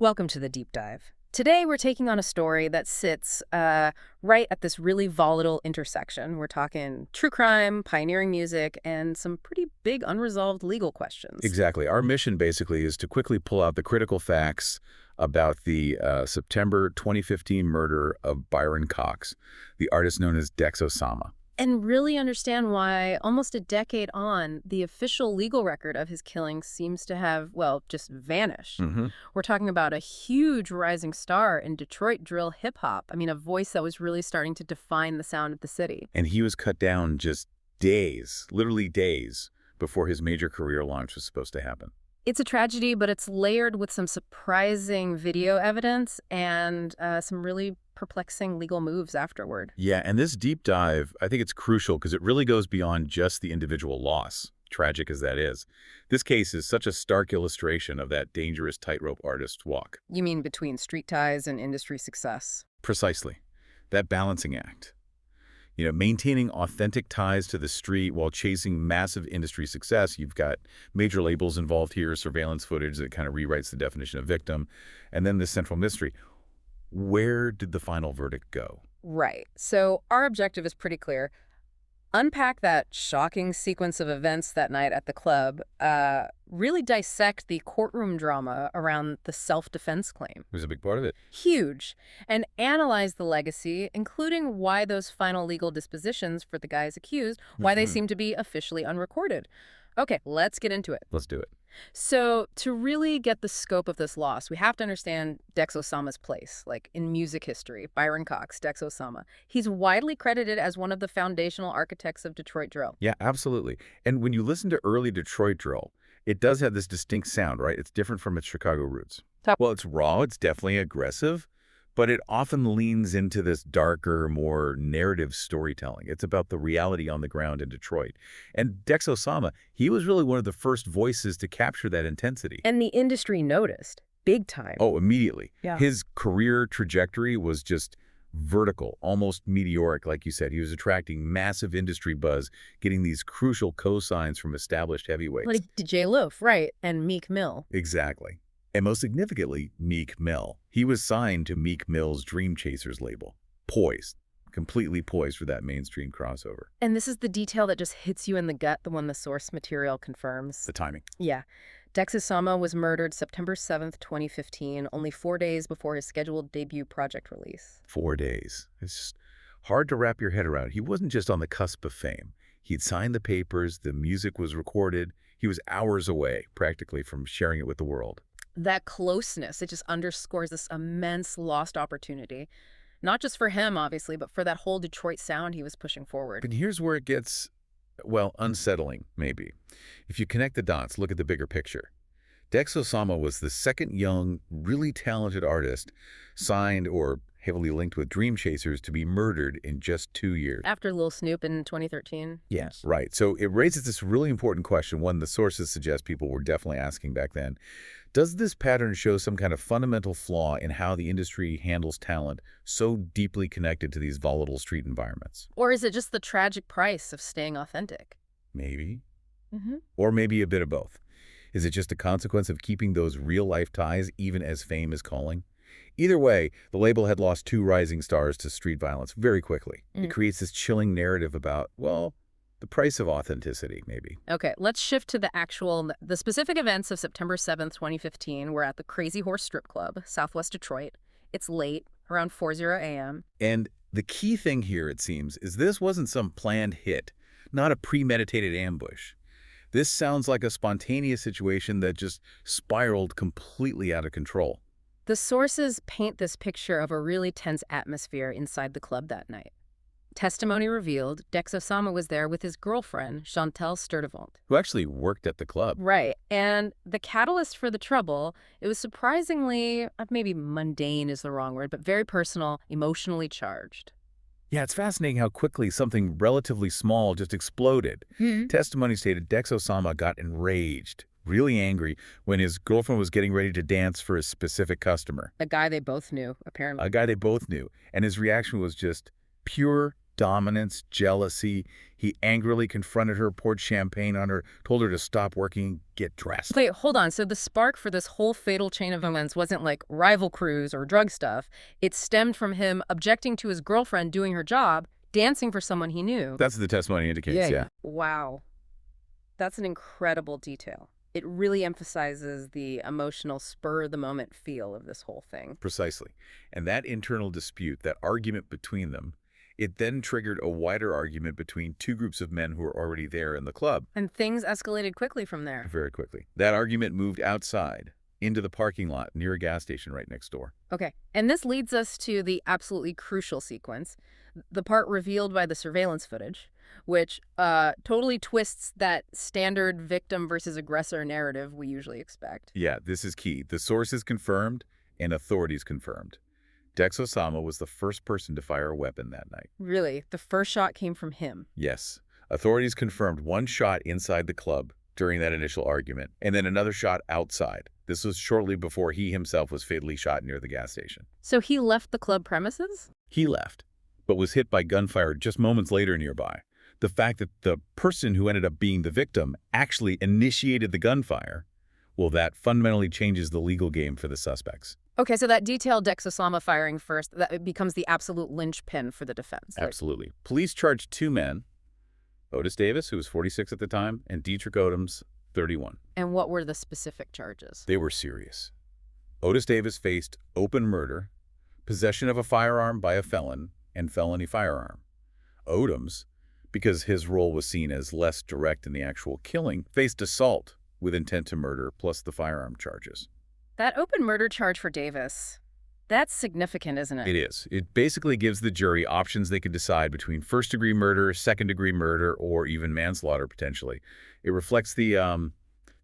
Welcome to the deep dive. Today we're taking on a story that sits right at this really volatile intersection. We're talking true crime, pioneering music, and some pretty big unresolved legal questions. Exactly. Our mission basically is to quickly pull out the critical facts about the September 2015 murder of Byron Cox, the artist known as Dex Osama. And really understand why, almost a decade on, the official legal record of his killing seems to have, well, just vanished. We're talking about a huge rising star in Detroit drill hip-hop. I mean, a voice that was really starting to define the sound of the city. And he was cut down just days, literally days, before his major career launch was supposed to happen. It's a tragedy, but it's layered with some surprising video evidence and some really perplexing legal moves afterward. Yeah, and this deep dive, I think it's crucial because it really goes beyond just the individual loss, tragic as that is. This case is such a stark illustration of that dangerous tightrope artist's walk. You mean between street ties and industry success? Precisely. That balancing act. You know, maintaining authentic ties to the street while chasing massive industry success. You've got major labels involved here, surveillance footage that kind of rewrites the definition of victim, and then this central mystery. Where did the final verdict go? Right. So our objective is pretty clear. Unpack that shocking sequence of events that night at the club, really dissect the courtroom drama around the self-defense claim. It was a big part of it. Huge. And analyze the legacy, including why those final legal dispositions for the guys accused, why they seem to be officially unrecorded. Okay, let's get into it. Let's do it. So to really get the scope of this loss, we have to understand Dex Osama's place, like in music history. Byron Cox, Dex Osama. He's widely credited as one of the foundational architects of Detroit drill. Yeah, absolutely. And when you listen to early Detroit drill, it does have this distinct sound, right? It's different from its Chicago roots. Well, it's raw, it's definitely aggressive, but it often leans into this darker, more narrative storytelling. It's about the reality on the ground in Detroit. And Dex Osama, he was really one of the first voices to capture that intensity. And the industry noticed, big time. Oh, immediately. Yeah. His career trajectory was just vertical, almost meteoric, like you said. He was attracting massive industry buzz, getting these crucial cosigns from established heavyweights. Like DJ Loaf, right, and Meek Mill. Exactly. And most significantly, Meek Mill. He was signed to Meek Mill's Dream Chasers label. Poised. Completely poised for that mainstream crossover. And this is the detail that just hits you in the gut, the one the source material confirms. The timing. Yeah. Dex Osama was murdered September 7th, 2015, only 4 days before his scheduled debut project release. 4 days. It's just hard to wrap your head around. He wasn't just on the cusp of fame. He'd signed the papers, the music was recorded. He was hours away, practically, from sharing it with the world. That closeness, it just underscores this immense lost opportunity. Not just for him, obviously, but for that whole Detroit sound he was pushing forward. But here's where it gets, well, unsettling, maybe. If you connect the dots, look at the bigger picture. Dex Osama was the second young, really talented artist signed or heavily linked with Dream Chasers to be murdered in just 2 years. After Lil Snoop in 2013? Yes. Right. So it raises this really important question, one the sources suggest people were definitely asking back then. Does this pattern show some kind of fundamental flaw in how the industry handles talent so deeply connected to these volatile street environments? Or is it just the tragic price of staying authentic? Maybe. Or maybe a bit of both. Is it just a consequence of keeping those real-life ties even as fame is calling? Either way, the label had lost 2 rising stars to street violence very quickly. It creates this chilling narrative about, well, the price of authenticity, maybe. Okay, let's shift to the specific events of September 7th, 2015. We're at the Crazy Horse Strip Club, Southwest Detroit. It's late, around 4:00 a.m. And the key thing here, it seems, is this wasn't some planned hit, not a premeditated ambush. This sounds like a spontaneous situation that just spiraled completely out of control. The sources paint this picture of a really tense atmosphere inside the club that night. Testimony revealed Dex Osama was there with his girlfriend, Chantel Sturdivant. Who actually worked at the club. Right. And the catalyst for the trouble, it was surprisingly, maybe mundane is the wrong word, but very personal, emotionally charged. Yeah, it's fascinating how quickly something relatively small just exploded. Testimony stated Dex Osama got enraged, really angry, when his girlfriend was getting ready to dance for a specific customer. A guy they both knew, apparently. A guy they both knew. And his reaction was just pure Dominance, jealousy. He angrily confronted her, poured champagne on her, told her to stop working, get dressed. Wait, hold on. So the spark for this whole fatal chain of events wasn't like rival crews or drug stuff. It stemmed from him objecting to his girlfriend doing her job, dancing for someone he knew. That's what the testimony indicates, yeah. Wow. That's an incredible detail. It really emphasizes the emotional spur-of-the-moment feel of this whole thing. Precisely. And that internal dispute, that argument between them, it then triggered a wider argument between two groups of men who were already there in the club. And things escalated quickly from there. Very quickly. That argument moved outside, into the parking lot near a gas station right next door. Okay, and this leads us to the absolutely crucial sequence, the part revealed by the surveillance footage, which totally twists that standard victim versus aggressor narrative we usually expect. Yeah, this is key. The source is confirmed and authorities confirmed. Dex Osama was the first person to fire a weapon that night. Really? The first shot came from him? Yes. Authorities confirmed one shot inside the club during that initial argument, and then another shot outside. This was shortly before he himself was fatally shot near the gas station. So he left the club premises? He left, but was hit by gunfire just moments later nearby. The fact that the person who ended up being the victim actually initiated the gunfire, well, that fundamentally changes the legal game for the suspects. Okay, so that detailed Dex Osama firing first, that becomes the absolute linchpin for the defense. Absolutely. Police charged two men, Otis Davis, who was 46 at the time, and Dietrick Odums, 31. And what were the specific charges? They were serious. Otis Davis faced open murder, possession of a firearm by a felon, and felony firearm. Odums, because his role was seen as less direct in the actual killing, faced assault with intent to murder plus the firearm charges. That open murder charge for Davis, that's significant, isn't it? It is. It basically gives the jury options they could decide between first-degree murder, second-degree murder, or even manslaughter, potentially. It reflects the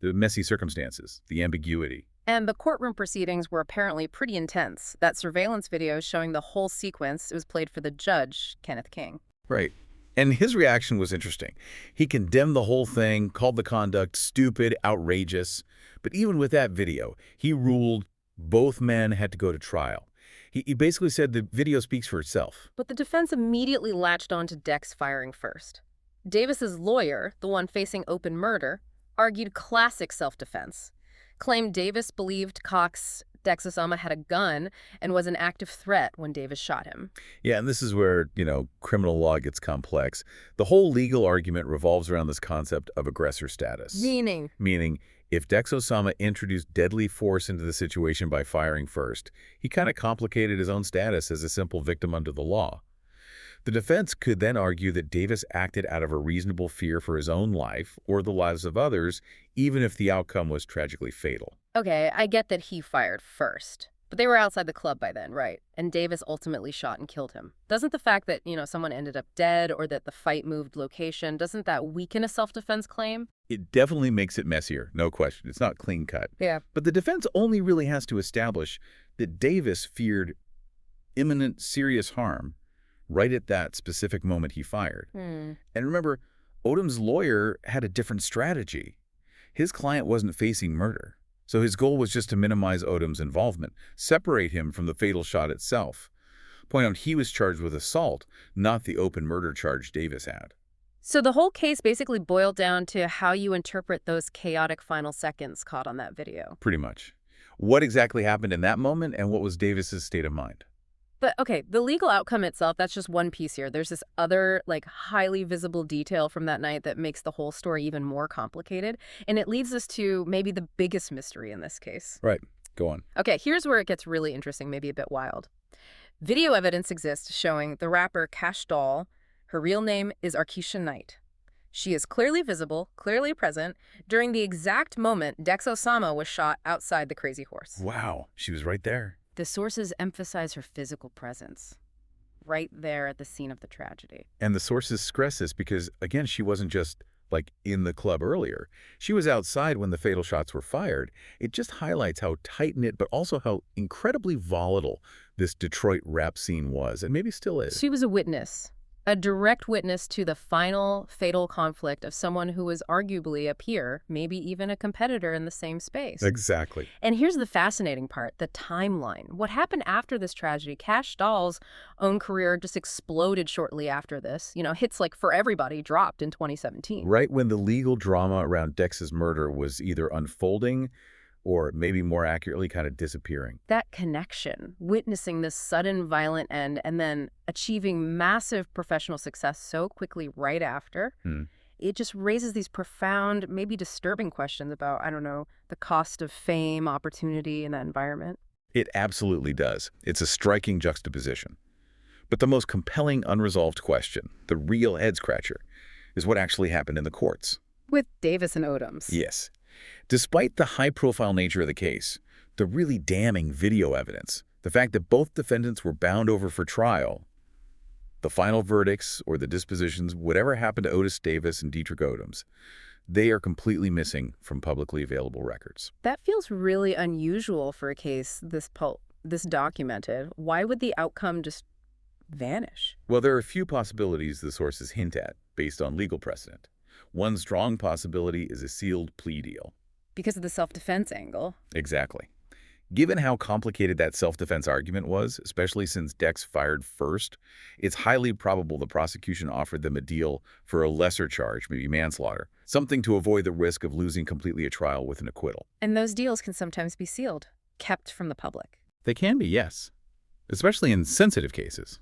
messy circumstances, the ambiguity. And the courtroom proceedings were apparently pretty intense. That surveillance video showing the whole sequence, it was played for the judge, Kenneth King. Right. And his reaction was interesting. He condemned the whole thing, called the conduct stupid, outrageous. But even with that video, he ruled both men had to go to trial. He basically said the video speaks for itself. But the defense immediately latched on to Dex firing first. Davis's lawyer, the one facing open murder, argued classic self-defense, claimed Davis believed Dex Osama had a gun and was an active threat when Davis shot him. Yeah, and this is where, criminal law gets complex. The whole legal argument revolves around this concept of aggressor status. Meaning, if Dex Osama introduced deadly force into the situation by firing first, he kind of complicated his own status as a simple victim under the law. The defense could then argue that Davis acted out of a reasonable fear for his own life or the lives of others, even if the outcome was tragically fatal. Okay, I get that he fired first, but they were outside the club by then, right? And Davis ultimately shot and killed him. Doesn't the fact that, someone ended up dead or that the fight moved location, doesn't that weaken a self-defense claim? It definitely makes it messier, no question. It's not clean cut. Yeah. But the defense only really has to establish that Davis feared imminent serious harm right at that specific moment he fired. And remember, Odums' lawyer had a different strategy. His client wasn't facing murder, so his goal was just to minimize Odums' involvement, separate him from the fatal shot itself. Point out he was charged with assault, not the open murder charge Davis had. So the whole case basically boiled down to how you interpret those chaotic final seconds caught on that video. Pretty much. What exactly happened in that moment and what was Davis's state of mind? But, okay, the legal outcome itself, that's just one piece here. There's this other, highly visible detail from that night that makes the whole story even more complicated. And it leads us to maybe the biggest mystery in this case. Right. Go on. Okay, here's where it gets really interesting, maybe a bit wild. Video evidence exists showing the rapper Kash Doll. Her real name is Arkisha Knight. She is clearly visible, clearly present, during the exact moment Dex Osama was shot outside the Crazy Horse. Wow, she was right there. The sources emphasize her physical presence, right there at the scene of the tragedy. And the sources stress this because, again, she wasn't just, in the club earlier. She was outside when the fatal shots were fired. It just highlights how tight-knit, but also how incredibly volatile this Detroit rap scene was, and maybe still is. She was a witness, A direct witness to the final fatal conflict of someone who was arguably a peer, maybe even a competitor in the same space. Exactly. And here's the fascinating part, the timeline. What happened after this tragedy? Kash Doll's own career just exploded shortly after this. Hits like For Everybody dropped in 2017. Right when the legal drama around Dex's murder was either unfolding or maybe more accurately kind of disappearing. That connection, witnessing this sudden violent end and then achieving massive professional success so quickly right after, it just raises these profound, maybe disturbing questions about, I don't know, the cost of fame, opportunity in that environment. It absolutely does. It's a striking juxtaposition. But the most compelling unresolved question, the real head-scratcher, is what actually happened in the courts. With Davis and Odums. Yes. Despite the high-profile nature of the case, the really damning video evidence, the fact that both defendants were bound over for trial, the final verdicts or the dispositions, whatever happened to Otis Davis and Dietrick Odums, they are completely missing from publicly available records. That feels really unusual for a case this documented. Why would the outcome just vanish? Well, there are a few possibilities the sources hint at based on legal precedent. One strong possibility is a sealed plea deal. Because of the self-defense angle. Exactly. Given how complicated that self-defense argument was, especially since Dex fired first, it's highly probable the prosecution offered them a deal for a lesser charge, maybe manslaughter, something to avoid the risk of losing completely a trial with an acquittal. And those deals can sometimes be sealed, kept from the public. They can be, yes, especially in sensitive cases.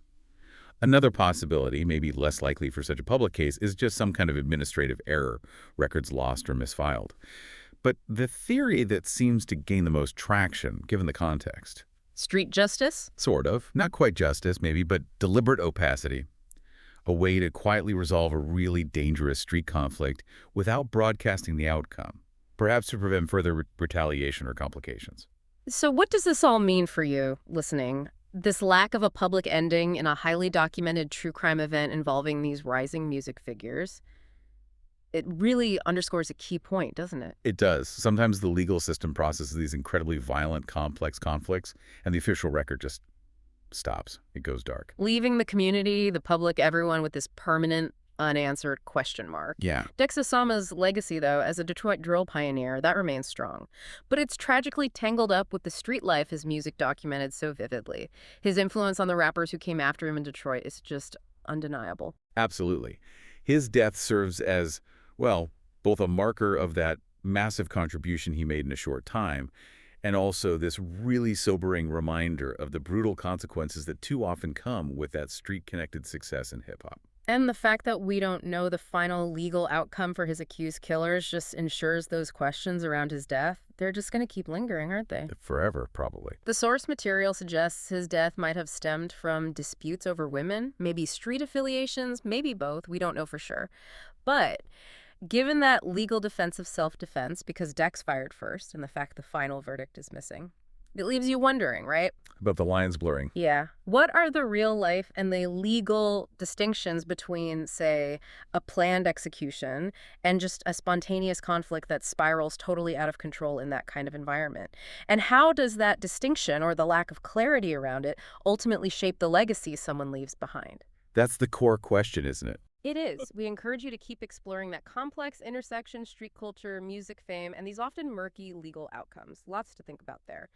Another possibility, maybe less likely for such a public case, is just some kind of administrative error, records lost or misfiled. But the theory that seems to gain the most traction, given the context. Street justice? Sort of. Not quite justice, maybe, but deliberate opacity. A way to quietly resolve a really dangerous street conflict without broadcasting the outcome, perhaps to prevent further retaliation or complications. So what does this all mean for you, listening? This lack of a public ending in a highly documented true crime event involving these rising music figures, it really underscores a key point, doesn't it? It does. Sometimes the legal system processes these incredibly violent, complex conflicts, and the official record just stops. It goes dark. Leaving the community, the public, everyone with this permanent, unanswered question mark. Yeah. Dex Osama's legacy, though, as a Detroit drill pioneer, that remains strong. But it's tragically tangled up with the street life his music documented so vividly. His influence on the rappers who came after him in Detroit is just undeniable. Absolutely. His death serves as, well, both a marker of that massive contribution he made in a short time, and also this really sobering reminder of the brutal consequences that too often come with that street-connected success in hip-hop. And the fact that we don't know the final legal outcome for his accused killers just ensures those questions around his death, they're just going to keep lingering, aren't they? Forever, probably. The source material suggests his death might have stemmed from disputes over women, maybe street affiliations, maybe both, we don't know for sure. But given that legal defense of self-defense, because Dex fired first, and the fact the final verdict is missing, it leaves you wondering, right? About the lines blurring. Yeah. What are the real life and the legal distinctions between, say, a planned execution and just a spontaneous conflict that spirals totally out of control in that kind of environment? And how does that distinction or the lack of clarity around it ultimately shape the legacy someone leaves behind? That's the core question, isn't it? It is. We encourage you to keep exploring that complex intersection, street culture, music fame, and these often murky legal outcomes. Lots to think about there.